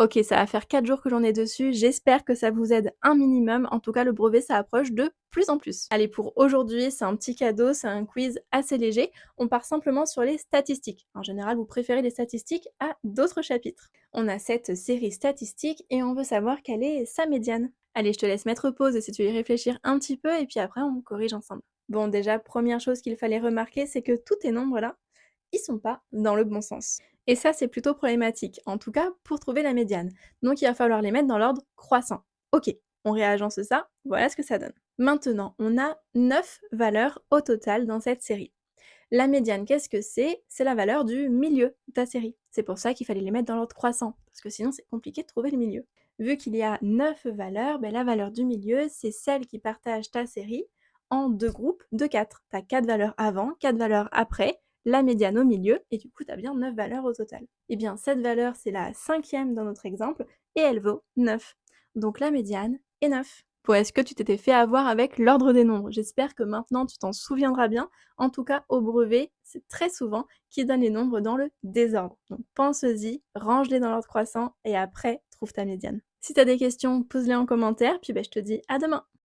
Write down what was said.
OK, ça va faire 4 jours que j'en ai dessus, j'espère que ça vous aide un minimum. En tout cas, le brevet, ça approche de plus en plus. Allez, pour aujourd'hui, c'est un petit cadeau, c'est un quiz assez léger. On part simplement sur les statistiques. En général, vous préférez les statistiques à d'autres chapitres. On a cette série statistique et on veut savoir quelle est sa médiane. Allez, je te laisse mettre pause et si tu y réfléchir un petit peu et puis après, on corrige ensemble. Bon, déjà, première chose qu'il fallait remarquer, c'est que tous tes nombres là, ils sont pas dans le bon sens. Et ça, c'est plutôt problématique, en tout cas pour trouver la médiane. Donc il va falloir les mettre dans l'ordre croissant. Ok, on réagence ça, voilà ce que ça donne. Maintenant, on a 9 valeurs au total dans cette série. La médiane, qu'est-ce que c'est? C'est la valeur du milieu de ta série. C'est pour ça qu'il fallait les mettre dans l'ordre croissant, parce que sinon c'est compliqué de trouver le milieu. Vu qu'il y a 9 valeurs, ben la valeur du milieu, c'est celle qui partage ta série en deux groupes de 4. Tu as 4 valeurs avant, 4 valeurs après, la médiane au milieu, et du coup tu as bien 9 valeurs au total. Et bien cette valeur, c'est la cinquième dans notre exemple, et elle vaut 9. Donc la médiane est 9. Bon, est-ce que tu t'étais fait avoir avec l'ordre des nombres? J'espère que maintenant tu t'en souviendras bien. En tout cas, au brevet, c'est très souvent qui donne les nombres dans le désordre. Donc pense-y, range-les dans l'ordre croissant et après, trouve ta médiane. Si tu as des questions, pose-les en commentaire, puis je te dis à demain.